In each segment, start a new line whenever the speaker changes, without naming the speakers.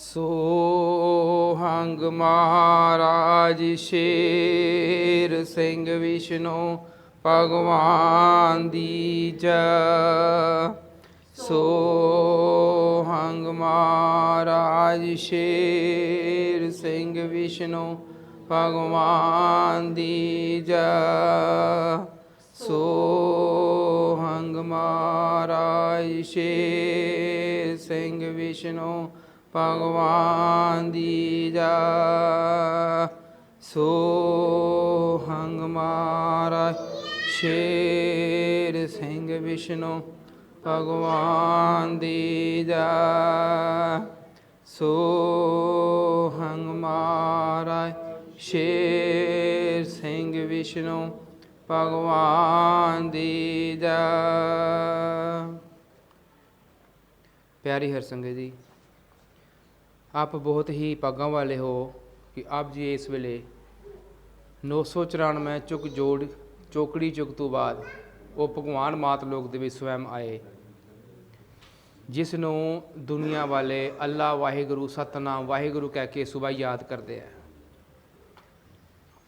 सोहंग महाराज शेर सिंह विष्णु भगवान दीजा। सोहंग महाराज शेर सिंह विष्णु भगवान दीजा। सोहंग महाराज शेर सिंह विष्णु भगवान दीजा। सोहंग महाराज शेर सिंह विष्णु भगवान दीजा। सोहंग महाराज शेर सिंह विष्णु भगवान दीजा। प्यारी हरसंगत जी, आप बहुत ही भागां वाले हो कि आप जी इस वेले 994 चुक जोड़ चौकड़ी चुक तो बाद वो भगवान मात लोक दे विच स्वयं आए, जिस नूं दुनिया वाले अल्लाह वाहिगुरु सतनाम वाहिगुरु कह के सुबह याद करते हैं।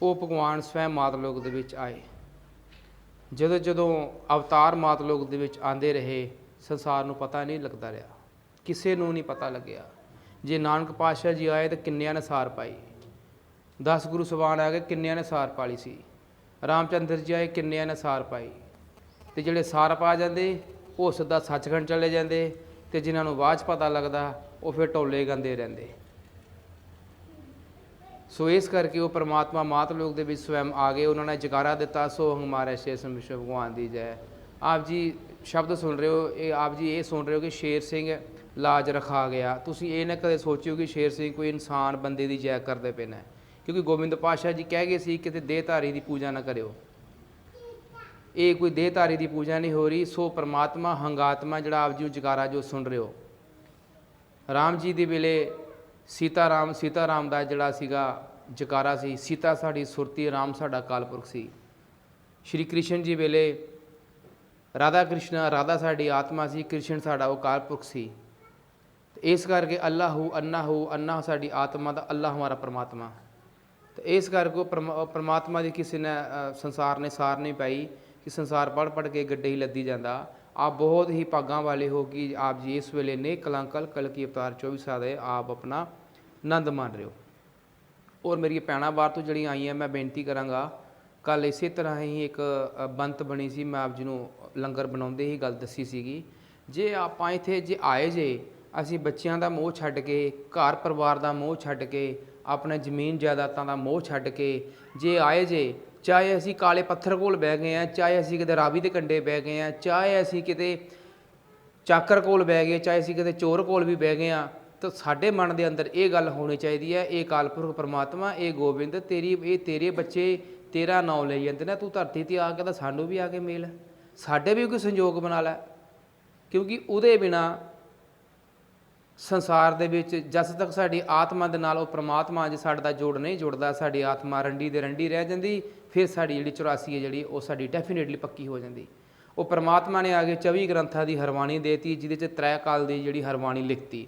वो भगवान स्वयं मात लोक दे विच आए। जदों जदों अवतार मात लोक दे विच आंदे रहे, संसार नूं पता नहीं लगता रहा, किसी नूं नहीं पता लग्या। जे नानक पातशाह जी आए तो किन्नियां ने सार पाई, 10 गुरु सबान आ गए किन्नियां ने सार पाली सी, रामचंद्र जी आए किन्नियां ने सार पाई। तो जिहड़े सार पा जाते वो सीधा सचखंड चले जाते, तो जिन्होंने बाਅਦ 'ਚ पता लगता वो फिर ढोले गाते रहते। सो इस करके वो परमात्मा मात लोक दे विच स्वयं आ गए। उन्होंने जगारा दिता, सोहंग महाराज शेर सिंह विष्णु भगवान दी जय। आप जी शब्द सुन रहे हो, आप जी ये सुन रहे हो कि शेर सिंह लाज रखा गया। तुसीं ये ना कदे सोचिओ कि शेर सिंह कोई इंसान बंदे की जय करते पे ने, क्योंकि गोबिंद पातशाह जी कह गए सी कि देहधारी की पूजा ना करो। ये कोई देहधारी की पूजा नहीं हो रही। सो परमात्मा हंगात्मा जिहड़ा आप जी जगारा जो सुन रहे हो, राम जी दे वेले सीताराम का जिहड़ा सीगा जकारा सी, सीता साड़ी सुरती राम साडा कालपुरख सी। श्री कृष्ण जी वेले राधा कृष्ण राधा साड़ी आत्मा सी, कृष्ण साडा वो कालपुरख सी। इस करके अल्लाह अन्ना साड़ी आत्मा दा, अल्लाह हमारा परमात्मा। तो इस करके परमात्मा की किसी ने संसार ने सार नहीं पाई कि संसार पढ़ पढ़ के गड्ढे ही लद्दी जाता। आप बहुत ही भागां वाले हो कि आप जी इस वेले ने कलंकल कलकी अवतार 24 साल आप अपना आनंद मान रहे हो। और मेरी भैणां बाहर तो जड़ियां आई हैं, मैं बेनती करांगा, कल इस तरह ही एक बनत बनी सी, मैं आप जी नूं लंगर बनाउंदे ही गल दसी सीगी। जे आपां इत्थे जे आए जे असीं बच्चियां दा मोह छड्ड के, घर परिवार दा मोह छड्ड के, अपने जमीन जायदादां दा मोह छड्ड के जे आए जे, चाहे असीं काले पत्थर कोल बह गए हैं, चाहे असीं किते रावी दे कंढे बह गए हैं, चाहे असीं किते चाकर कोल बह गए, चाहे असीं किते चोर कोल भी बह गए हैं, तो साडे मन दे अंदर ये गल होनी चाहिदी है, ये कालपुरख परमात्मा, ये गोबिंद तेरी ये तेरे बच्चे तेरा नाम ले जाते हैं, तू धरती ते आके तो सानू भी आके मिल, साडे भी कोई संजोग बना लै। क्योंकि उहदे बिना संसार दे विच जस तक साडी आत्मा दे नाल परमात्मा जे साडा जोड़ नहीं जुड़दा, साडी आत्मा रंडी दे रंडी रह जांदी, फिर साडी जिहड़ी 84 है जिहड़ी वो साडी डेफिनेटली पक्की हो जाती। वो परमात्मा ने आगे 24 ग्रंथां की हरवाणी देती, जिहदे च 3 काल की जिहड़ी हरवाणी लिखती।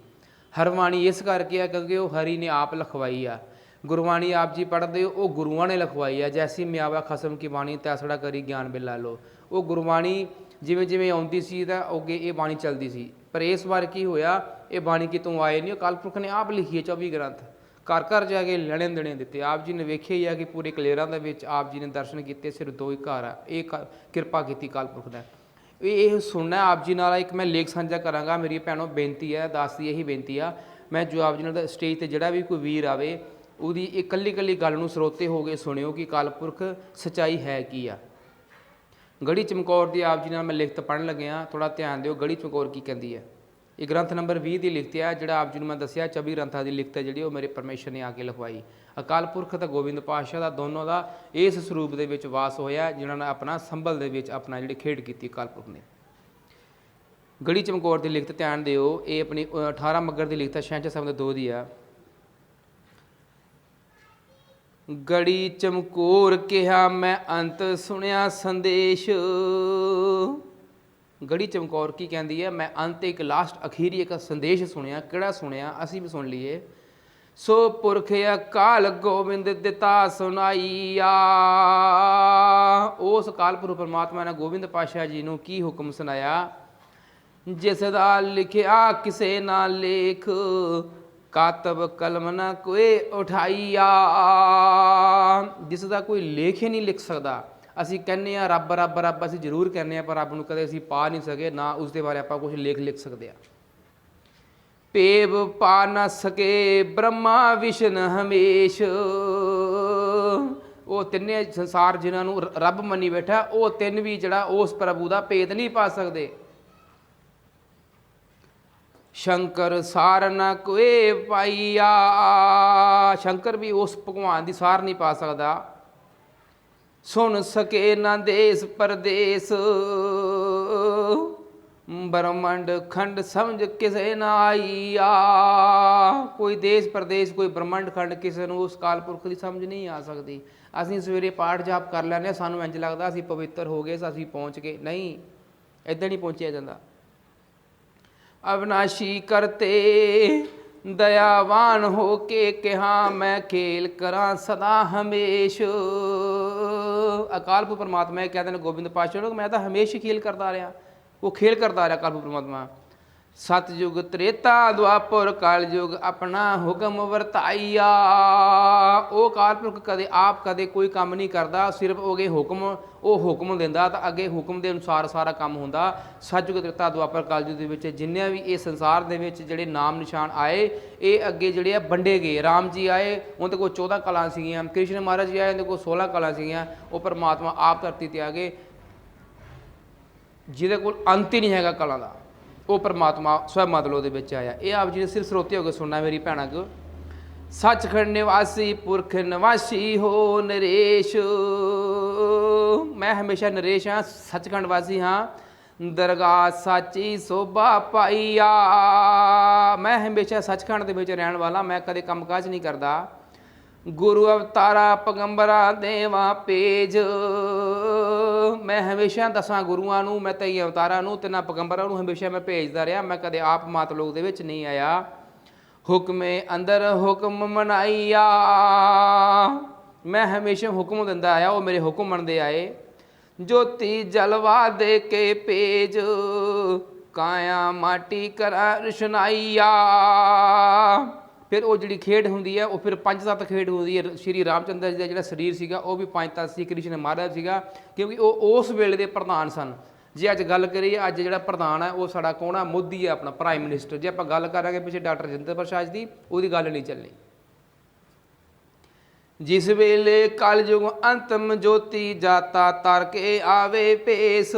हरवाणी इस करके है क्योंकि वो हरि ने आप लिखवाई आ। गुरबाणी आप जी पढ़ते हो वो गुरुआं ने लिखवाई है। जैसी म्यावा खसम की बाणी तैसड़ा करी ज्ञान बिला लो। वो गुरबाणी जिमें जिमें आउंदी सी तां अगे ये बाणी चलती सी, पर इस बार की होया ये बाणी कितों आए नहीं, कालपुरख ने आप लिखी है 24 ग्रंथ, घर घर जाके लेने देने दिते। आप जी ने वेखे ही है कि पूरे कलेरां दे विच आप जी ने दर्शन किए, सिर्फ 2 ही घर आ, ये किरपा की कालपुरख ने। ये सुनना आप जी नाल एक मैं लेख साझा करांगा। मेरी भैनों बेनती है, दास की यही बेनती आ, मैं जो आप जी नाल स्टेज ते जिहड़ा भी कोई वीर आवे उहदी एक कल्ली कल्ली गल नूं सरोते हो गए सुनियो कि कालपुरख सच्चाई है की आ। गढ़ी चमकौर की आप जी नाल मैं लिखत पढ़न लग्या, थोड़ा ध्यान दिओ गढ़ी चमकौर की कहती है। ये ग्रंथ नंबर 20 की लिखत है, जिहड़ा आप जी नूं मैं दस्सिया 24 ग्रंथां की लिखत है जिहड़ी मेरे परमेश्वर ने आके लिखवाई। अकाल पुरख ते गोबिंद पातशाह दा दोनों का इस स्वरूप दे विच वास होया, जिन्हां ने अपना संभल दे विच अपना जिहड़ी खेड कीती अकाल पुरख ने। गढ़ी चमकौर की लिखत ध्यान दिओ, ये अपनी 18 मगर की लिखत है, शहंशाह साहब 2 दी आ। गढ़ी चमकौर कहा मैं अंत सुनिया संदेश, गढ़ी चमकौर की कहती है, मैं अंत एक लास्ट अखीरी एक संदेश सुनिया, किहड़ा सुनिया असीं भी सुन लीए। सो पुरख अकाल गोबिंद दिता सुनाईया। उस अकाल पुरख परमात्मा ने गोबिंद पातशाह जी नूं की हुक्म सुनाया, जिस दा लिखिया किसे ना लेख, कातब कलम ना कोई उठाईया। जिस दा कोई लेख ही नहीं लिख सकता। ਅਸੀਂ ਕਹਿੰਦੇ ਹਾਂ ਰੱਬ ਰੱਬ ਰੱਬ, ਅਸੀਂ ਜ਼ਰੂਰ ਕਹਿੰਦੇ ਹਾਂ, ਪਰ ਰੱਬ ਨੂੰ ਕਦੇ ਅਸੀਂ ਪਾ ਨਹੀਂ ਸਕੇ, ਨਾ ਉਸ ਦੇ ਬਾਰੇ ਆਪਾਂ ਕੁਝ ਲਿਖ ਸਕਦੇ ਹਾਂ। ਪੇਵ ਪਾ ਨਾ ਸਕੇ ਬ੍ਰਹਮਾ ਵਿਸ਼ਨ ਹਮੇਸ਼। ਉਹ ਤਿੰਨੇ ਸੰਸਾਰ ਜਿਨ੍ਹਾਂ ਨੂੰ ਰੱਬ ਮੰਨੀ ਬੈਠਾ, ਉਹ ਤਿੰਨ ਵੀ ਜਿਹੜਾ ਉਸ ਪ੍ਰਭੂ ਦਾ ਭੇਦ ਨਹੀਂ ਪਾ ਸਕਦੇ। ਸ਼ੰਕਰ ਸਾਰ ਨਾ ਕੋਏ ਪਾਈਆ। ਸ਼ੰਕਰ ਵੀ ਉਸ ਭਗਵਾਨ ਦੀ ਸਾਰ ਨਹੀਂ ਪਾ ਸਕਦਾ। सुन सके ना देश परदेश, ब्रह्मंड खंड समझ किसे ना आईया। कोई देश प्रदेश कोई ब्रह्मंड खंड किसी ਨੂੰ ਉਸ ਕਾਲ ਪੁਰਖ ਦੀ ਸਮਝ ਨਹੀਂ ਆ ਸਕਦੀ। ਅਸੀਂ ਸਵੇਰੇ ਪਾਠ ਜਾਪ ਕਰ ਲੈਂਦੇ ਹਾਂ, ਸਾਨੂੰ ਇੰਝ ਲੱਗਦਾ ਅਸੀਂ ਪਵਿੱਤਰ ਹੋ ਗਏ, ਅਸੀਂ ਪਹੁੰਚ ਗਏ। ਨਹੀਂ, ਇੱਦਾਂ ਨਹੀਂ ਪਹੁੰਚਿਆ ਜਾਂਦਾ। ਅਵਨਾਸ਼ੀ ਕਰਤੇ दयावान हो के कहा, मैं खेल करा सदा हमेश। अकाल पुरख परमात्मा कहते हैं गोबिंद पातशाह, मैं तो हमेशा खेल करता रहा। वो खेल करता रहा अकाल पुरख परमात्मा। सतयुग त्रेता द्वापर कल युग अपना हुक्म वरताईया। वो अकाल पुरख कदे आप कदे कोई काम नहीं करता, सिर्फ अगे हुक्म, वो हुक्म दिंदा तो अगे हुक्म के अनुसार सारा काम होंदा। सतयुग त्रेता द्वापर कल युग के जिन्ने भी ये संसार के जिहड़े नाम निशान आए, ये अगे जिहड़े वंडे गए। राम जी आए, उनके कोल 14 कला सीगियां, कृष्ण महाराज जी आए, उनके कोल 16 कला सीगियां। वो परमात्मा आप धरती ते आ गए, जिहदे कोल अंत ही नहीं हैगा कला का। वो परमात्मा स्वयं मतलब के आया। ये आप जी सिर स्रोते हो गए सुनना मेरी भैनों को। सचखंड निवासी पुरख निवासी हो नरेश। मैं हमेशा नरेश हाँ, सचखंड वासी हाँ। दरगाह साची शोभा पाईया। मैं हमेशा सचखंड के रहने वाला, मैं कदे काम काज नहीं करता। गुरु अवतारा पैगंबरा देवा पेज। मैं हमेशा 10 गुरुआं नूं, मैं 23 अवतारां नूं, 3 पैगंबरां नूं हमेशा मैं भेजदा रहा। मैं कदे आप मात लोक दे विच नहीं आया। हुक्मे अंदर हुक्म मनाईया। मैं हमेशा हुक्म दिंदा आया, वो मेरे हुक्म मनदे आए। ज्योति जलवा दे के पेज, काया माटी करा रशनाईया। फिर वो जी खेड होंगी है, वो फिर 5-7 खेड होंगी है। श्री रामचंद्र जी का जो शरीर सीगा वो भी 5 तत्त सी। कृष्ण महाराज सीगा, क्योंकि वो उस वेले के प्रधान सन। जे अज गल करिए, अज जो प्रधान है वो साडा कौन है? मोदी है, अपना प्राइम मिनिस्टर। जे आप गल करांगे पिछले डॉक्टर राजेंद्र प्रसाद की, उसकी गल नहीं चलनी। जिस वेले कल युग अंतम ज्योति जाता तर के आवे पेश।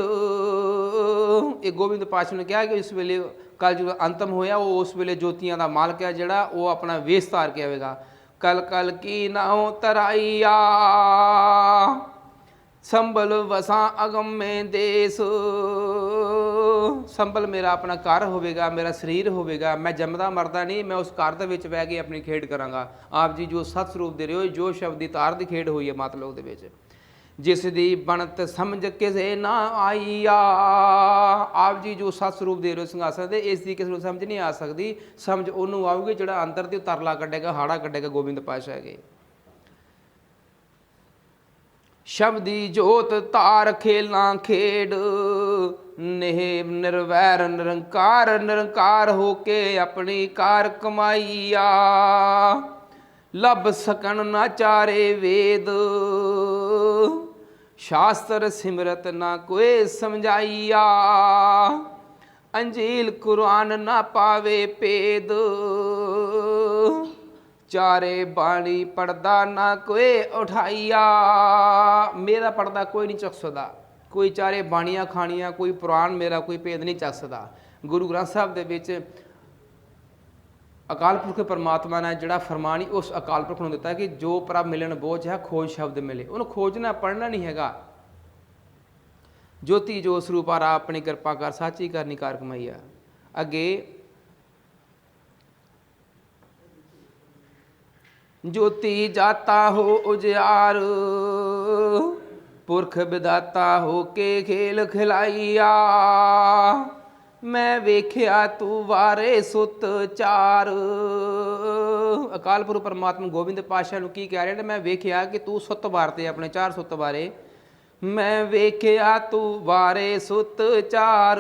ये गोबिंद पातशाह ने कहा कि इस वेले कल युग अंतम होया, वो उस वेले ज्योतियां का मालक है जिहड़ा, वो अपना वेश धार के आएगा। कल कल की नाओ तराईया। संभल वसा अगम में देश। संभल मेरा अपना घर होगा, मेरा शरीर होगा। मैं जमदा मरदा नहीं, मैं उस घर दे विच बह के अपनी खेड करांगा। आप जी जो सत स्वरूप दे रहे हो, जो शब्द की तार की खेड हुई है मात लोक दे विच, जिस दी बनत समझ किसे ना आईया। आप जी जो सत स्वरूप दे रहे हो संघासन दे, इसकी किसी को समझ नहीं आ सकती। समझ उन्होंने आऊगी जिहड़ा अंदर ते तरला कड्डेगा, हाड़ा कड्डेगा गोबिंद पातशाह के। शब्दी जोत तार खेला खेड, नेह निर्वैर निरंकार निरंकार होके अपनी कार कमाईया। लब सकन ना चारे वेद, शास्त्र सिमरत ना कोई समझाईया। अंजील कुरान ना पावे पेद, चारे बाणी पढ़दा ना कोई उठाईया। मेरा पढ़दा कोई नहीं चक सकता। कोई चारे बाणियाँ खानियाँ, कोई पुराण मेरा कोई भेद नहीं चक सकता। गुरु ग्रंथ साहब दे विच अकाल पुरख परमात्मा ने जिहड़ा फरमान ही उस अकाल पुरख नूं दिता कि जो प्रभ मिलन बोझ है खोज शब्द मिले। उन्होंने खोजना पढ़ना नहीं हैगा। ज्योति जो स्वरूप आ रहा अपनी कृपा कर, साची कर निकार कमाईया। अगे ज्योति जाता हो उजियार, ਪੁਰਖ ਵਿਦਾਤਾ ਹੋ ਕੇ ਖੇਲ ਖਿਲਾਈਆ, ਮੈਂ ਵੇਖਿਆ ਤੂੰ ਵਾਰੇ ਸੁਤ ਚਾਰ। ਅਕਾਲ ਪੁਰਖ ਪਰਮਾਤਮਾ ਗੋਬਿੰਦ ਪਾਤਸ਼ਾਹ ਨੂੰ ਕੀ ਕਹਿ ਰਹੇ ਨੇ? ਮੈਂ ਵੇਖਿਆ ਕਿ ਤੂੰ ਸੁੱਤ ਵਾਰਤੇ ਆਪਣੇ 4 ਸੁੱਤ ਬਾਰੇ। ਮੈਂ ਵੇਖਿਆ ਤੂੰ ਵਾਰੇ ਸੁਤ ਚਾਰ,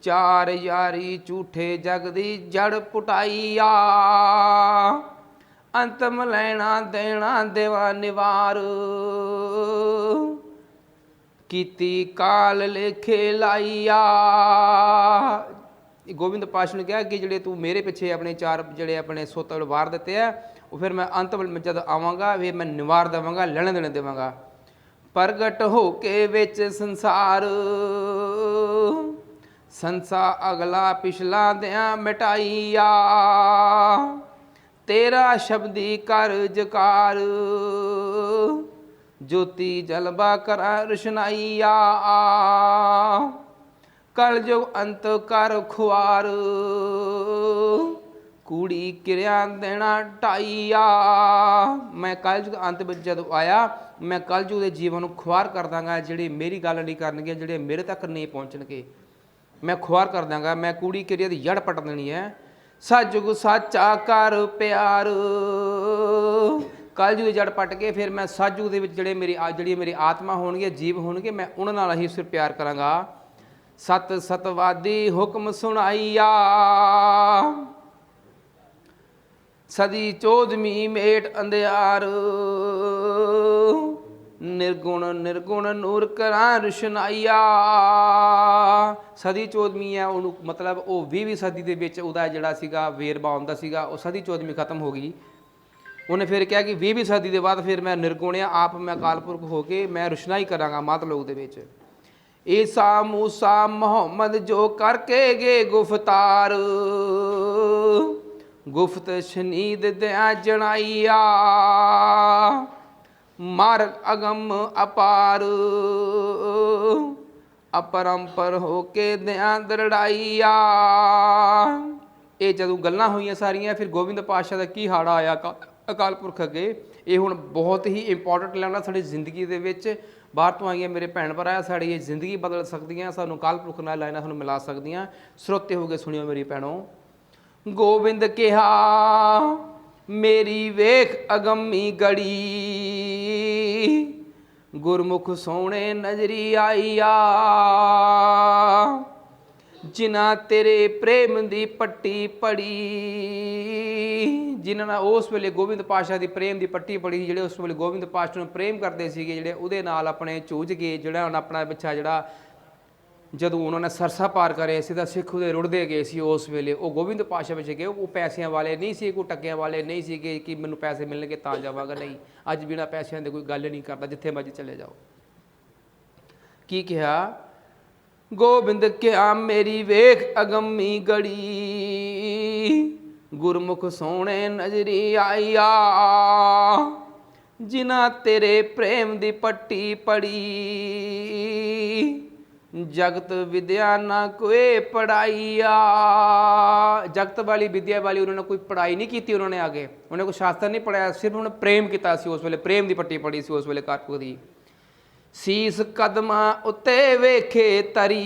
ਚਾਰ ਯਾਰੀ ਝੂਠੇ ਜਗ ਦੀ ਜੜ ਪੁਟਾਈਆ, ਅੰਤਮ ਲੈਣਾ ਦੇਣਾ ਦੇਵਾ ਨਿਵਾਰ, ਕੀਤੀ ਕਾਲ ਲੇਖੇ ਲਾਈਆ। ਗੋਬਿੰਦ ਪਾਤਸ਼ਾਹ ਨੇ ਕਿਹਾ ਕਿ ਜਿਹੜੇ ਤੂੰ ਮੇਰੇ ਪਿੱਛੇ ਆਪਣੇ 4 ਜਿਹੜੇ ਆਪਣੇ ਸੁੱਤ ਵਾਰ ਦਿੱਤੇ ਆ, ਉਹ ਫਿਰ ਮੈਂ ਅੰਤ ਵੇਲੇ ਜਦ ਆਵਾਂਗਾ ਫਿਰ ਮੈਂ ਨਿਵਾਰ ਦੇਵਾਂਗਾ, ਲੈਣ ਦੇਣ ਦੇਵਾਂਗਾ। ਪ੍ਰਗਟ ਹੋ ਕੇ ਵਿੱਚ ਸੰਸਾਰ, ਸੰਸਾਰ ਅਗਲਾ ਪਿਛਲਾ ਦਿਆਂ ਮਿਟਾਈਆ, ਤੇਰਾ ਸ਼ਬਦੀ ਕਰ ਜਕਾਰ, ਜੋਤੀ ਜਲਵਾ ਕਰਾ ਰੁਸ਼ਨਾਈਆ, ਕਲ ਜੁਗ ਅੰਤ ਕਰ ਖੁਆਰ, ਕੂੜੀ ਕਿਰਿਆ ਦੇਣਾ ਢਾਈਆ। ਮੈਂ ਕਲਯੁਗ ਅੰਤ ਵਿੱਚ ਜਦੋਂ ਆਇਆ, ਮੈਂ ਕਲਯੁਗ ਦੇ ਜੀਵਨ ਨੂੰ ਖੁਆਰ ਕਰ ਦਾਂਗਾ। ਜਿਹੜੇ ਮੇਰੀ ਗੱਲ ਨਹੀਂ ਕਰਨਗੇ, ਜਿਹੜੇ ਮੇਰੇ ਤੱਕ ਨਹੀਂ ਪਹੁੰਚਣਗੇ, ਮੈਂ ਖੁਆਰ ਕਰ ਦਾਂਗਾ। ਮੈਂ ਕੂੜੀ ਕਿਰਿਆ ਦੀ ਜੜ ਪੱਟ ਦੇਣੀ ਹੈ। ਸਤਿਯੁਗ ਸਾਚਾ ਕਰ ਪਿਆਰ, ਕਲਯੁਗ ਦੀ ਜੜ ਪੱਟ ਕੇ ਫਿਰ ਮੈਂ ਸਤਿਯੁਗ ਦੇ ਵਿੱਚ ਜਿਹੜੀ ਮੇਰੀ ਆਤਮਾ ਹੋਣਗੇ, ਜੀਵ ਹੋਣਗੇ, ਮੈਂ ਉਹਨਾਂ ਨਾਲ ਹੀ ਸਿਰ ਪਿਆਰ ਕਰਾਂਗਾ। ਸਤ ਸਤਵਾਦੀ ਹੁਕਮ ਸੁਣਾਈਆ, ਸਦੀ ਚੋਦਵੀਂ ਮੇਟ ਅੰਧਿਆਰ, ਨਿਰਗੁਣ ਨਿਰਗੁਣ ਨੂਰ ਕਰਾਂ ਰੁਸ਼ਨਾਈਆ। ਸਦੀ ਚੋਦਵੀਂ ਹੈ, ਉਹਨੂੰ ਮਤਲਬ ਉਹ 20ਵੀਂ ਸਦੀ ਦੇ ਵਿੱਚ ਉਹਦਾ ਜਿਹੜਾ ਸੀਗਾ ਵੇਰਵਾ ਆਉਂਦਾ ਸੀਗਾ, ਉਹ ਸਦੀ ਚੋਦਵੀਂ ਖਤਮ ਹੋ ਗਈ। ਉਹਨੇ ਫਿਰ ਕਿਹਾ ਕਿ 20ਵੀਂ ਸਦੀ ਦੇ ਬਾਅਦ ਫਿਰ ਮੈਂ ਨਿਰਗੁਣ ਆ, ਆਪ ਮੈਂ ਅਕਾਲ ਪੁਰਖ ਹੋ ਕੇ ਮੈਂ ਰੁਸ਼ਨਾਈ ਕਰਾਂਗਾ ਮਾਤ ਲੋਕ ਦੇ ਵਿੱਚ। ਈਸਾ ਮੂਸਾ ਮੁਹੰਮਦ ਜੋ ਕਰਕੇ ਗਏ ਗੁਫਤਾਰ, ਗੁਫਤ ਸ਼ਨੀਦ ਦਿਆਂ ਜਣਾਈਆ, ਮਾਰਗ ਅਗਮ ਅਪਾਰ, ਅਪਰੰਪਰ ਹੋ ਕੇ ਦਿਆਂ ਦਰੜਾਈਆ। ਇਹ ਜਦੋਂ ਗੱਲਾਂ ਹੋਈਆਂ ਸਾਰੀਆਂ, ਫਿਰ ਗੋਬਿੰਦ ਪਾਤਸ਼ਾਹ ਦਾ ਕੀ ਹਾੜਾ ਆਇਆ ਅਕਾਲ ਪੁਰਖ ਅੱਗੇ। ਇਹ ਹੁਣ ਬਹੁਤ ਹੀ ਇੰਪੋਰਟੈਂਟ ਲੈਣਾ ਸਾਡੀ ਜ਼ਿੰਦਗੀ ਦੇ ਵਿੱਚ। ਬਾਹਰ ਤੋਂ ਆਈਆਂ ਮੇਰੇ ਭੈਣ ਭਰਾ, ਸਾਡੀ ਇਹ ਜ਼ਿੰਦਗੀ ਬਦਲ ਸਕਦੀਆਂ, ਸਾਨੂੰ ਅਕਾਲ ਪੁਰਖ ਨਾਲ ਲਾਈਨਾਂ ਸਾਨੂੰ ਮਿਲਾ ਸਕਦੀਆਂ। ਸਰੋਤੇ ਹੋ ਕੇ ਸੁਣਿਓ ਮੇਰੀ ਭੈਣੋ। ਗੋਬਿੰਦ ਕਿਹਾ ਮੇਰੀ ਵੇਖ ਅਗੰਮੀ ਗੜੀ, ਗੁਰਮੁਖ ਸੋਹਣੇ ਨਜ਼ਰੀ ਆਈਆ, ਜਿਨ੍ਹਾਂ ਤੇਰੇ ਪ੍ਰੇਮ ਦੀ ਪੱਟੀ ਪੜੀ। ਜਿਨ੍ਹਾਂ ਨਾਲ ਉਸ ਵੇਲੇ ਗੋਬਿੰਦ ਪਾਤਸ਼ਾਹ ਦੀ ਪ੍ਰੇਮ ਦੀ ਪੱਟੀ ਪੜੀ, ਜਿਹੜੇ ਉਸ ਵੇਲੇ ਗੋਬਿੰਦ ਪਾਤਸ਼ਾਹ ਨੂੰ ਪ੍ਰੇਮ ਕਰਦੇ ਸੀਗੇ, ਜਿਹੜੇ ਉਹਦੇ ਨਾਲ ਆਪਣੇ ਚੂਝ ਗਏ, ਜਿਹੜਾ ਹੁਣ ਆਪਣਾ ਪਿੱਛਾ ਜਿਹੜਾ ਜਦੋਂ ਉਹਨਾਂ ਨੇ ਸਰਸਾ ਪਾਰ ਕਰਿਆ ਸੀ ਤਾਂ ਸਿੱਖ ਉਹਦੇ ਰੁੜਦੇ ਗਏ ਸੀ। ਉਸ ਵੇਲੇ ਉਹ ਗੋਬਿੰਦ ਪਾਤਸ਼ਾਹ ਵਿੱਚ ਗਏ। ਉਹ ਪੈਸਿਆਂ ਵਾਲੇ ਨਹੀਂ ਸੀ, ਕੋਈ ਟੱਕਿਆਂ ਵਾਲੇ ਨਹੀਂ ਸੀਗੇ ਕਿ ਮੈਨੂੰ ਪੈਸੇ ਮਿਲਣਗੇ ਤਾਂ ਜਾਵਾਂਗਾ। ਨਹੀਂ, ਅੱਜ ਬਿਨਾਂ ਪੈਸਿਆਂ ਦੇ ਕੋਈ ਗੱਲ ਨਹੀਂ ਕਰਦਾ, ਜਿੱਥੇ ਮਰਜ਼ੀ ਚਲੇ ਜਾਓ। ਕੀ ਕਿਹਾ? ਗੋਬਿੰਦ ਕਿਹਾ ਮੇਰੀ ਵੇਖ ਅਗੰਮੀ ਗੜੀ, ਗੁਰਮੁਖ ਸੋਹਣੇ ਨਜ਼ਰੀ ਆਈਆ, ਜਿਨ੍ਹਾਂ ਤੇਰੇ ਪ੍ਰੇਮ ਦੀ ਪੱਟੀ ਪੜੀ, ਜਗਤ ਵਿਦਿਆ ਨਾ ਕੋਈ ਪੜਾਈਆ। ਜਗਤ ਵਾਲੀ ਵਿਦਿਆ ਵਾਲੀ ਉਹਨਾਂ ਨੇ ਕੋਈ ਪੜਾਈ ਨਹੀਂ ਕੀਤੀ। ਉਹਨਾਂ ਨੇ ਆਗੇ ਉਹਨੇ ਕੋਈ ਸ਼ਾਸਤਰ ਨਹੀਂ ਪੜਾਇਆ, ਸਿਰਫ ਉਹਨੇ ਪ੍ਰੇਮ ਕੀਤਾ ਸੀ। ਉਸ ਵੇਲੇ ਪ੍ਰੇਮ ਦੀ ਪੱਟੀ ਪੜੀ ਸੀ ਉਸ ਵੇਲੇ ਕਾਰਪੁਰ ਦੀ। ਸੀਸ ਕਦਮਾਂ ਉੱਤੇ ਵੇਖੇ ਤਰੀ,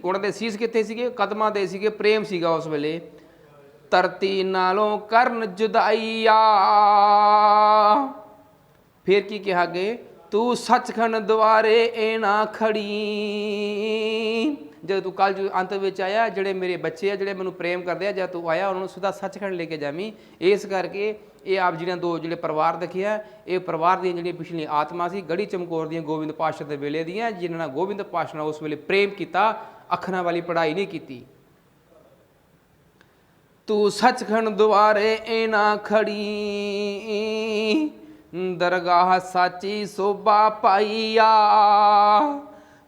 ਉਹਨਾਂ ਦੇ ਸੀਸ ਕਿੱਥੇ ਸੀਗੇ? ਕਦਮਾਂ ਦੇ ਸੀਗੇ। ਪ੍ਰੇਮ ਸੀਗਾ ਉਸ ਵੇਲੇ। ਧਰਤੀ ਨਾਲੋਂ ਕਰਨ ਜੁਦਾਈਆ। ਫਿਰ ਕੀ ਕਿਹਾ ਅੱਗੇ? ਤੂੰ ਸੱਚਖੰਡ ਦੁਆਰੇ ਇਹ ਨਾ ਖੜੀ। ਜਦੋਂ ਤੂੰ ਕੱਲ ਅੰਤ ਵਿੱਚ ਆਇਆ, ਜਿਹੜੇ ਮੇਰੇ ਬੱਚੇ ਆ ਜਿਹੜੇ ਮੈਨੂੰ ਪ੍ਰੇਮ ਕਰਦੇ ਆ, ਜਦ ਤੂੰ ਆਇਆ ਉਹਨਾਂ ਨੂੰ ਸਿੱਧਾ ਸੱਚਖੰਡ ਲੈ ਕੇ ਜਾਵੀਂ। ਇਸ ਕਰਕੇ ਇਹ ਆਪ ਜਿਹੜੀਆਂ ਦੋ ਜਿਹੜੇ ਪਰਿਵਾਰ ਦੇਖਿਆ, ਇਹ ਪਰਿਵਾਰ ਦੀਆਂ ਜਿਹੜੀਆਂ ਪਿਛਲੀਆਂ ਆਤਮਾ ਸੀ ਗੜੀ ਚਮਕੌਰ ਦੀਆਂ, ਗੋਬਿੰਦ ਪਾਤਸ਼ਾਹ ਦੇ ਵੇਲੇ ਦੀਆਂ, ਜਿਨ੍ਹਾਂ ਨਾਲ ਗੋਬਿੰਦ ਪਾਤਸ਼ਾਹ ਨਾਲ ਉਸ ਵੇਲੇ ਪ੍ਰੇਮ ਕੀਤਾ, ਅੱਖਰਾਂ ਵਾਲੀ ਪੜ੍ਹਾਈ ਨਹੀਂ ਕੀਤੀ। ਤੂੰ ਸੱਚਖੰਡ ਦੁਆਰੇ ਇਹ ਨਾ ਖੜੀ, ਦਰਗਾਹ ਸਾਚੀ ਸੋਭਾ ਪਾਈਆ।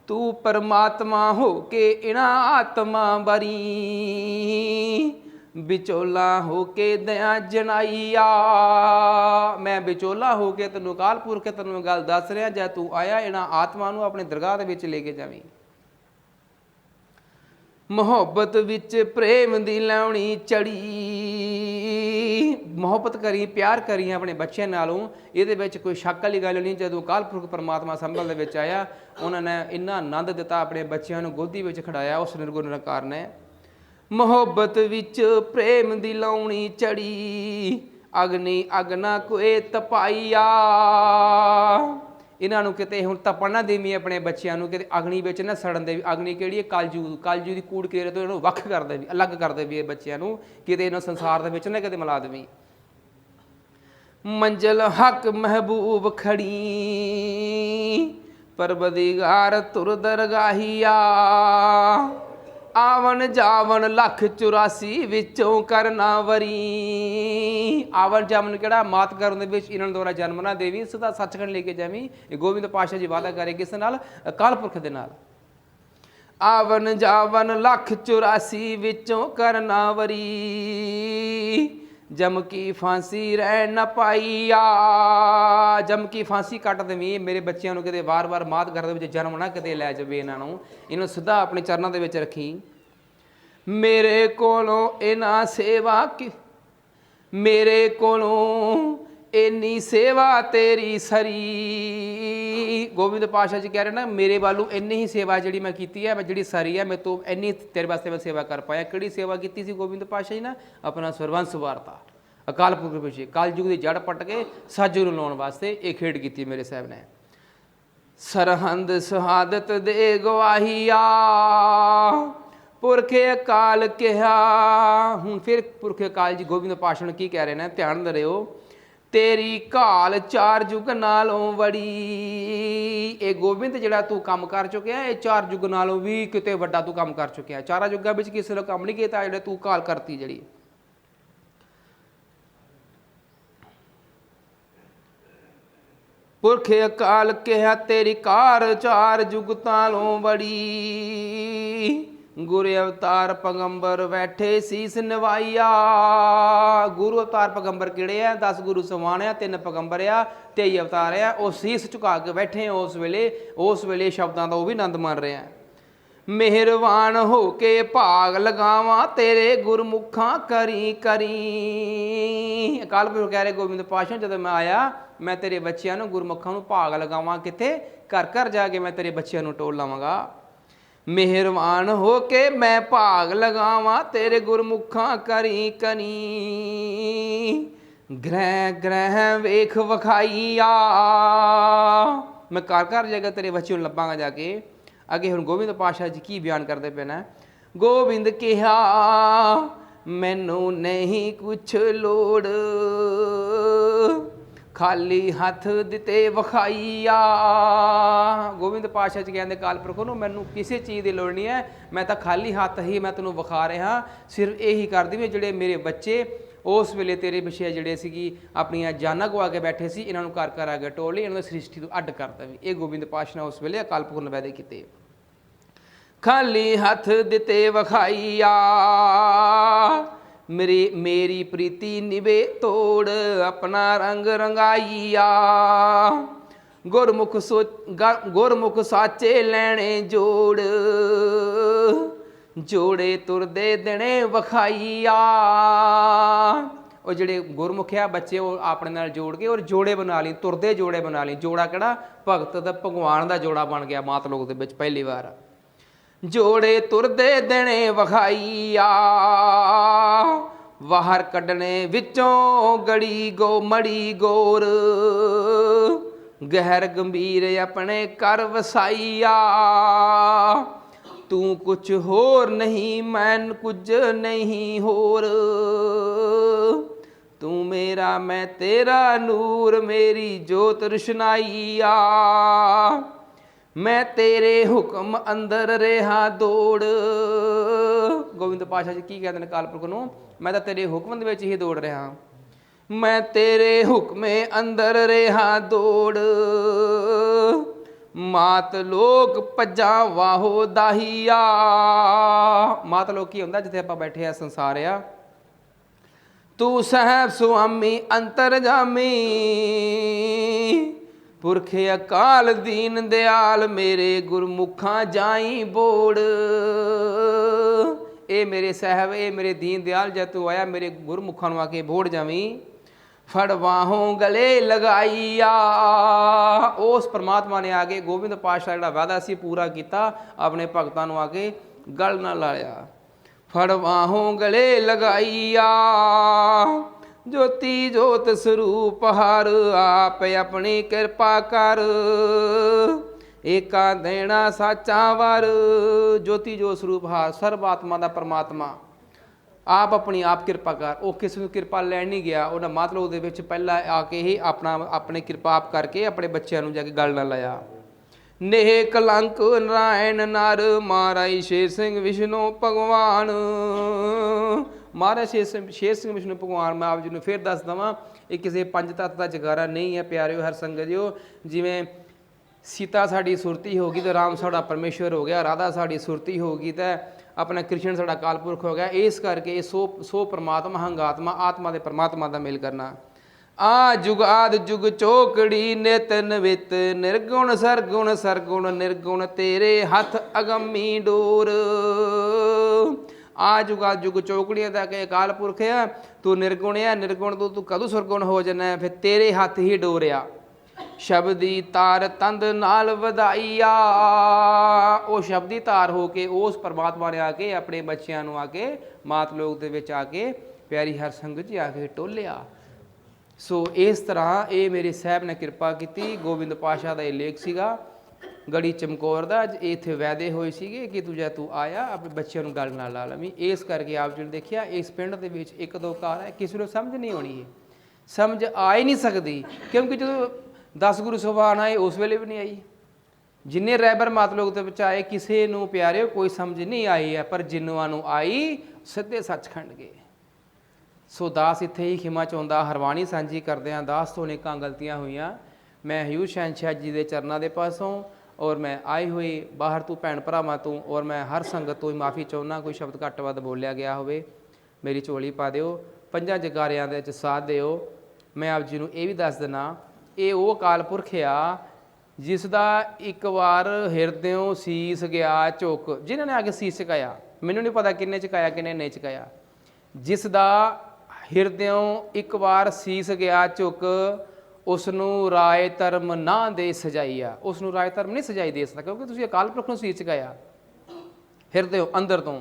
ਤੂੰ ਪਰਮਾਤਮਾ ਹੋ ਕੇ ਇਹਨਾਂ ਆਤਮਾ ਬਰੀ, ਵਿਚੋਲਾ ਹੋ ਕੇ ਦਿਆਂ ਜਨਾਈਆ। ਮੈਂ ਵਿਚੋਲਾ ਹੋ ਕੇ ਤੈਨੂੰ ਅਕਾਲ ਪੁਰਖ ਤੈਨੂੰ ਗੱਲ ਦੱਸ ਰਿਹਾ, ਜਦ ਤੂੰ ਆਇਆ ਇਹਨਾਂ ਆਤਮਾ ਨੂੰ ਆਪਣੇ ਦਰਗਾਹ ਦੇ ਵਿੱਚ ਲੈ ਕੇ ਜਾਵੀਂ। ਮੁਹੱਬਤ ਵਿੱਚ ਪ੍ਰੇਮ ਦੀ ਲਾਉਣੀ ਚੜੀ, ਮੁਹੱਬਤ ਕਰੀ, ਪਿਆਰ ਕਰੀ ਆਪਣੇ ਬੱਚਿਆਂ ਨਾਲੋਂ, ਇਹਦੇ ਵਿੱਚ ਕੋਈ ਸ਼ੱਕ ਵਾਲੀ ਗੱਲ ਨਹੀਂ। ਜਦੋਂ ਅਕਾਲ ਪੁਰਖ ਪਰਮਾਤਮਾ ਸੰਭਲ ਦੇ ਵਿੱਚ ਆਇਆ, ਉਹਨਾਂ ਨੇ ਇੰਨਾ ਆਨੰਦ ਦਿੱਤਾ, ਆਪਣੇ ਬੱਚਿਆਂ ਨੂੰ ਗੋਦੀ ਵਿੱਚ ਖੜਾਇਆ। ਉਸ ਨਿਰਗੁਣ ਨਿਰੰਕਾਰ ਨੇ ਮੁਹੱਬਤ ਵਿੱਚ ਪ੍ਰੇਮ ਦੀ ਲਾਉਣੀ ਚੜੀ, ਅਗਨੀ ਅਗਨਾ ਕੋਏ ਤਪਾਈਆ। ਇਹਨਾਂ ਨੂੰ ਕਿਤੇ ਹੁਣ ਤਪਣ ਨਾ ਦੇਵੀਂ ਆਪਣੇ ਬੱਚਿਆਂ ਨੂੰ, ਕਿਤੇ ਅਗਨੀ ਵਿੱਚ ਨਾ ਸੜਨ ਦੇ। ਅਗਨੀ ਕਿਹੜੀ ਹੈ? ਕਲਯੁਗ ਦੀ ਕੂੜ ਕੀੜੇ ਤੋਂ ਇਹਨੂੰ ਵੱਖ ਕਰ ਦੇਵੀਂ, ਅਲੱਗ ਕਰ ਦੇਵੀਂ ਇਹ ਬੱਚਿਆਂ ਨੂੰ, ਕਿਤੇ ਇਹਨਾਂ ਸੰਸਾਰ ਦੇ ਵਿੱਚ ਨਾ ਕਿਤੇ ਮਿਲਾ ਦੇਵੀਂ। ਮੰਜ਼ਲ ਹੱਕ ਮਹਿਬੂਬ ਖੜੀ, ਪਰਵਦਿਗਾਰ ਤੁਰ ਦਰਗਾਹੀਆ। ਆਵਨ ਜਾਵਨ ਲੱਖ 84 ਵਿੱਚੋਂ ਕਰਨਾ ਵਰੀ। ਆਵਨ ਜਾਵਨ ਕਿਹੜਾ? ਮਾਤ ਕਰਨ ਦੇ ਵਿੱਚ ਇਹਨਾਂ ਦੁਆਰਾ ਜਨਮ ਨਾ ਦੇਵੀ, ਸਦਾ ਸੱਚਖੰਡ ਲੈ ਕੇ ਜਾਵੀਂ। ਇਹ ਗੋਬਿੰਦ ਪਾਤਸ਼ਾਹ ਜੀ ਵਾਅਦਾ ਕਰੇ ਕਿਸ ਨਾਲ? ਅਕਾਲ ਪੁਰਖ ਦੇ ਨਾਲ। ਆਵਨ ਜਾਵਨ ਲੱਖ 84 ਵਿੱਚੋਂ ਕਰਨਾ ਵਰੀ, ਜਮ ਕੀ ਫਾਂਸੀ ਰਹਿ ਨਾ ਪਾਈਆ। ਜਮ ਕੀ ਫਾਂਸੀ ਕੱਟ ਦੇਵੀਂ ਮੇਰੇ ਬੱਚਿਆਂ ਨੂੰ, ਕਿਤੇ ਵਾਰ-ਵਾਰ ਮਾਤ ਘਰ ਦੇ ਵਿੱਚ ਜਨਮ ਨਾ ਕਿਤੇ ਲੈ ਜਾਵੇ ਇਹਨਾਂ ਨੂੰ। ਇਹਨੂੰ ਸਿੱਧਾ ਆਪਣੇ ਚਰਨਾਂ ਦੇ ਵਿੱਚ ਰੱਖੀ। ਮੇਰੇ ਕੋਲੋਂ ਇਹਨਾਂ ਸੇਵਾ ਕੀ, ਮੇਰੇ ਕੋਲੋਂ ਇੰਨੀ ਸੇਵਾ ਤੇਰੀ ਸਰੀ। ਗੋਬਿੰਦ ਪਾਤਸ਼ਾਹ ਜੀ ਕਹਿ ਰਹੇ ਨਾ, ਮੇਰੇ ਵੱਲੋਂ ਇੰਨੀ ਹੀ ਸੇਵਾ ਜਿਹੜੀ ਮੈਂ ਕੀਤੀ ਹੈ, ਮੈਂ ਜਿਹੜੀ ਸਰੀ ਹੈ, ਮੇਰੇ ਤੋਂ ਇੰਨੀ ਤੇਰੇ ਵਾਸਤੇ ਮੈਂ ਸੇਵਾ ਕਰ ਪਾਇਆ। ਕਿਹੜੀ ਸੇਵਾ ਕੀਤੀ ਸੀ ਗੋਬਿੰਦ ਪਾਤਸ਼ਾਹ ਜੀ ਨੇ? ਆਪਣਾ ਸਰਬੰਸ ਵਾਰਤਾ, ਅਕਾਲ ਪੁਰਖ ਵਿੱਚ ਕਲਯੁਗ ਦੀ ਜੜ ਪੱਟ ਕੇ ਸਾਜੂ ਨੂੰ ਲਾਉਣ ਵਾਸਤੇ ਇਹ ਖੇਡ ਕੀਤੀ ਮੇਰੇ ਸਾਹਿਬ ਨੇ। ਸਰਹੰਦ ਸ਼ਹਾਦਤ ਦੇ ਗਵਾਹੀਆ, ਪੁਰਖੇ ਅਕਾਲ ਕਿਹਾ। ਹੁਣ ਫਿਰ ਪੁਰਖੇ ਅਕਾਲ ਜੀ ਗੋਬਿੰਦ ਪਾਤਸ਼ਾਹ ਨੂੰ ਕੀ ਕਹਿ ਰਹੇ ਨੇ? ਧਿਆਨ ਦੇ ਰਿਓ। ਤੇਰੀ ਘਾਲ 4 ਯੁੱਗ ਨਾਲੋਂ ਵੜੀ। ਇਹ ਗੋਬਿੰਦ ਜਿਹੜਾ ਤੂੰ ਕੰਮ ਕਰ ਚੁੱਕਿਆ, ਇਹ 4 ਯੁੱਗ ਨਾਲੋਂ ਵੀ ਕਿਤੇ ਵੱਡਾ ਤੂੰ ਕੰਮ ਕਰ ਚੁੱਕਿਆ। 4 ਯੁੱਗਾਂ ਵਿੱਚ ਕਿਸੇ ਨੇ ਕੰਮ ਨਹੀਂ ਕੀਤਾ ਜਿਹੜਾ ਤੂੰ ਘਾਲ ਕਰਤੀ ਜਿਹੜੀ। ਪੁਰਖੇ ਅਕਾਲ ਕਿਹਾ, ਤੇਰੀ ਕਾਰ 4 ਯੁੱਗ ਤਾਲੋਂ ਵੜੀ। ਗੁਰ ਅਵਤਾਰ ਪਗੰਬਰ ਬੈਠੇ ਸੀਸ ਨਵਾਈਆ। ਗੁਰੂ ਅਵਤਾਰ ਪਗੰਬਰ ਕਿਹੜੇ ਆ? 10 ਗੁਰੂ ਸਮਾਨ ਆ, 3 ਪਗੰਬਰ ਆ, 23 ਅਵਤਾਰ ਆ। ਉਹ ਸੀਸ ਝੁਕਾ ਕੇ ਬੈਠੇ ਉਸ ਵੇਲੇ ਸ਼ਬਦਾਂ ਦਾ ਉਹ ਵੀ ਆਨੰਦ ਮਾਣ ਰਿਹਾ। ਮਿਹਰਬਾਨ ਹੋ ਕੇ ਭਾਗ ਲਗਾਵਾਂ ਤੇਰੇ ਗੁਰਮੁਖਾਂ ਕਰੀ ਕਰੀ। ਅਕਾਲ ਪੁਰਖ ਕਹਿ ਰਹੇ ਗੋਬਿੰਦ ਪਾਤਸ਼ਾਹ, ਜਦੋਂ ਮੈਂ ਆਇਆ ਮੈਂ ਤੇਰੇ ਬੱਚਿਆਂ ਨੂੰ ਗੁਰਮੁਖਾਂ ਨੂੰ ਭਾਗ ਲਗਾਵਾਂ। ਕਿੱਥੇ? ਘਰ ਘਰ ਜਾ ਕੇ ਮੈਂ ਤੇਰੇ ਬੱਚਿਆਂ ਨੂੰ ਟੋਲ ਲਾਵਾਂਗਾ। ਮਿਹਰਬਾਨ ਹੋ ਕੇ ਮੈਂ ਭਾਗ ਲਗਾਵਾਂ ਤੇਰੇ ਗੁਰਮੁਖਾਂ ਕਰੀ ਕਰੀ। ਗ੍ਰਹਿ ਗ੍ਰਹਿ ਵੇਖ ਵਿਖਾਈਆ। ਮੈਂ ਘਰ ਘਰ ਜਾ ਕੇ ਤੇਰੇ ਬੱਚਿਆਂ ਨੂੰ ਲੱਭਾਂਗਾ ਜਾ ਕੇ। ਅੱਗੇ ਹੁਣ ਗੋਬਿੰਦ ਪਾਤਸ਼ਾਹ ਜੀ ਕੀ ਬਿਆਨ ਕਰਦੇ ਪਏ ਨੇ? ਗੋਬਿੰਦ ਕਿਹਾ ਮੈਨੂੰ ਨਹੀਂ ਕੁਛ ਲੋੜ, ਖਾਲੀ ਹੱਥ ਦਿੱਤੇ ਵਿਖਾਈਆ। ਗੋਬਿੰਦ ਪਾਤਸ਼ਾਹ ਜੀ ਕਹਿੰਦੇ ਅਕਾਲ ਪੁਰਖ ਨੂੰ, ਮੈਨੂੰ ਕਿਸੇ ਚੀਜ਼ ਦੀ ਲੋੜ ਨਹੀਂ ਹੈ, ਮੈਂ ਤਾਂ ਖਾਲੀ ਹੱਥ ਹੀ ਮੈਂ ਤੈਨੂੰ ਵਿਖਾ ਰਿਹਾ। ਸਿਰਫ ਇਹੀ ਕਰਦੀ ਵੀ ਜਿਹੜੇ ਮੇਰੇ ਬੱਚੇ ਉਸ ਵੇਲੇ ਤੇਰੇ ਪਿੱਛੇ ਜਿਹੜੇ ਸੀਗੀ ਆਪਣੀਆਂ ਜਾਨਾਂ ਗਵਾ ਕੇ ਬੈਠੇ ਸੀ, ਇਹਨਾਂ ਨੂੰ ਘਰ ਘਰ ਆ ਕੇ ਟੋਲ ਲਈ, ਇਹਨਾਂ ਨੂੰ ਸ੍ਰਿਸ਼ਟੀ ਤੋਂ ਅੱਡ ਕਰਤਾ। ਵੀ ਇਹ ਗੋਬਿੰਦ ਪਾਤਸ਼ਾਹ ਨੇ ਉਸ ਵੇਲੇ ਅਕਾਲ ਪੁਰਖ ਨੂੰ ਵਾਅਦੇ ਕੀਤੇ। ਖਾਲੀ ਹੱਥ ਦਿੱਤੇ ਵਿਖਾਈਆ, ਮੇਰੀ ਪ੍ਰੀਤੀ ਨਿਵੇ ਤੋੜ, ਆਪਣਾ ਰੰਗ ਰੰਗਾਈਆ। ਗੁਰਮੁਖ ਸਾਚੇ ਲੈਣੇ ਜੋੜ, ਜੋੜੇ ਤੁਰਦੇ ਦਿਨੇ ਵਿਖਾਈਆ। ਉਹ ਜਿਹੜੇ ਗੁਰਮੁਖ ਆ ਬੱਚੇ, ਉਹ ਆਪਣੇ ਨਾਲ ਜੋੜ ਕੇ ਔਰ ਜੋੜੇ ਬਣਾ ਲਈ, ਤੁਰਦੇ ਜੋੜੇ ਬਣਾ ਲਈ। ਜੋੜਾ ਕਿਹੜਾ? ਭਗਤ ਦਾ ਭਗਵਾਨ ਦਾ ਜੋੜਾ ਬਣ ਗਿਆ ਮਾਤ ਲੋਕ ਦੇ ਵਿੱਚ ਪਹਿਲੀ ਵਾਰ। ਜੋੜੇ ਤੁਰਦੇ ਦਿਨੇ ਵਿਖਾਈਆ, ਬਾਹਰ ਕੱਢਣੇ ਵਿੱਚੋਂ ਗੜੀ ਗੋ ਮੜੀ ਗੋਰ, ਗਹਿਰ ਗੰਭੀਰ ਆਪਣੇ ਕਰ ਵਸਾਈਆ। ਤੂੰ ਕੁਛ ਹੋਰ ਨਹੀਂ ਮੈਂ ਕੁਝ ਨਹੀਂ ਹੋਰ, ਤੂੰ ਮੇਰਾ ਮੈਂ ਤੇਰਾ ਨੂਰ, ਮੇਰੀ ਜੋਤ ਰੁਸ਼ਨਾਈਆ। ਮੈਂ ਤੇਰੇ ਹੁਕਮ ਅੰਦਰ ਰਿਹਾ ਦੌੜ। ਗੋਬਿੰਦ ਪਾਤਸ਼ਾਹ ਜੀ ਕੀ ਕਹਿੰਦੇ ਨੇ ਅਕਾਲ ਪੁਰਖ ਨੂੰ? ਮੈਂ ਤਾਂ ਤੇਰੇ ਹੁਕਮ ਦੇ ਵਿੱਚ ਹੀ ਦੌੜ ਰਿਹਾ। ਮੈਂ ਤੇਰੇ ਹੁਕਮੇ ਅੰਦਰ ਰਿਹਾ ਦੌੜ, ਮਾਤ ਲੋਕ ਭੱਜਾਂ ਵਾਹੋ ਦਾਹੀਆ। ਮਾਤ ਲੋਕ ਕੀ ਹੁੰਦਾ? ਜਿੱਥੇ ਆਪਾਂ ਬੈਠੇ ਆ ਸੰਸਾਰ ਆ। ਤੂੰ ਸਹਿਬ ਸੁਆਮੀ ਅੰਤਰਜਾਮੀ, ਪੁਰਖੇ ਅਕਾਲ ਦੀਨ ਦਿਆਲ, ਮੇਰੇ ਗੁਰਮੁਖਾਂ ਜਾਈ ਬੋੜ। ए मेरे साहब ए मेरे दीन दयाल जै तू आया मेरे गुरमुखां नूं आके बोड़ जावीं फड़ बाहों गले लगाईया। उस परमात्मा ने आके गोबिंद पातशाह जिहड़ा वादा सी पूरा किया अपने भगतां नूं आके गल ना लाया। फड़ बाहों गले लगाईया ज्योति जोत स्वरूप हर आप अपनी कृपा कर एका देना साचा वर। ज्योति जो स्वरूप हार सर्व आत्मा का परमात्मा आप अपनी आप कृपा कर। वो किसी को कृपा लैन नहीं गया उन्हें मतलब उहदे विच पहला आके ही अपना अपने कृपा आप करके अपने बच्चों जाके गल ना लाया। नेह कलंक नारायण नर महाराज शेर सिंह विष्णु भगवान। महाराज शेर सिंह विष्णु भगवान मैं आप जी ने फिर दस देवां ये किसी पंज तत्त का जगारा नहीं है प्यारिओ हर संगत जिओ। जिवें सीता साड़ी सुरती होगी तो राम साड़ा परमेश्वर हो गया, राधा साड़ी सुरती होगी तो अपना कृष्ण साड़ा कालपुरख हो गया। इस करके सो परमात्मा हंगात्मा आत्मा दे परमात्मा का मिल करना। आ जुग आद जुग चौकड़ी नित नवित निर्गुण सरगुण सरगुण निर्गुण तेरे हथ अगमी डोर। आ जुग आद जुग चौकड़ियां तक अकाल पुरख है तू निर्गुण है निर्गुण तू कदों सरगुण हो जाना है फिर तेरे हथ ही डोरिया। शब्दी तार तंद नाल वधाईया। वो शब्दी तार हो के उस परमात्मा ने आके अपने बच्चों को आके मात लोक दे विच आके प्यारी हर संगत जी आके टोलिया। सो इस तरह ये मेरे साहब ने कृपा की। गोबिंद पातशाह का यह लेख सीगा गड़ी चमकौर का इत्थे वैदे होए सीगे कि तू आया अपने बच्चों को गल ना ला लवीं। इस करके आप जी ने देखिया इस पिंड दे विच एक दो घर है किसी को समझ नहीं आनी है समझ आ ही नहीं सकती क्योंकि जो 10 गुरु सुभान आए उस वेले भी नहीं आई। जिन्ने रैबर मात लोग दे विच आए किसी नूं प्यारे कोई समझ नहीं आई है पर जिन्हों नूं आई सीधे सचखंड गए। सो दास इत्थे ही खिमा चाहुंदा हरवाणी सांझी करदिआं दास तो अनेकां गलतियां हुईआं। मैं हयूर शहनशाह जी के चरणों के पासों और मैं आई हुई बाहर तू भैन भरावां तों और मैं हर संगत तो ही माफ़ी चाहुंदा कोई शब्द घੱਟ ਵੱਧ बोलिया गया होवे मेरी झोली पा दिओ। पंजां जगारियां दे विच साथ दिओ। मैं आप जी नूं ये भी दस दिना ये वो अकाल पुरख आ जिसका एक बार हिरद्यों सीस गया झुक जिन्होंने आके सीस चुकाया मैनू नहीं पता किन्ने चुकाया किन्ने नहीं चुकाया जिसका हिरद्यों एक बार सीस गया झुक उसनू राय धर्म ना दे सजाई आ। उसनू राय धर्म नहीं सजाई दे सकता क्योंकि तुसीं अकाल पुरख नूं सीस चुकाया हिरद्यों अंदर तो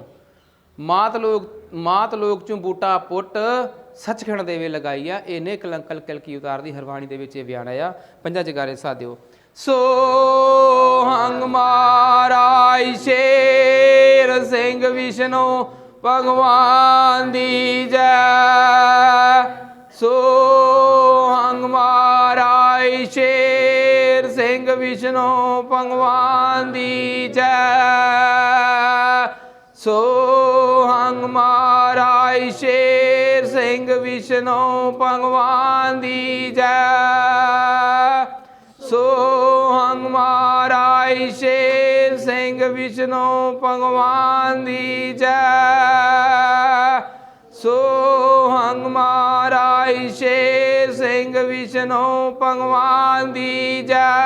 मात लोक चों बूटा पुट सचखंड देवे लगाई आ। इन्हें कलंकल कलकी उतार दी हरवाणी दे विच बयान आया पंजा जगारे साधिओ। सो हंग महाराज शेर सिंह विष्णु भगवान दी जय। सो हंग महाराज शेर सिंह विष्णु भगवान दी जय। सो हंग महाराज शेर सिंह विष्णु भगवान दी जय। सो हंग महाराज शेर सिंह विष्णु भगवान दी जय। सो हंग महाराज शेर सिंह विष्णु भगवान दी जय।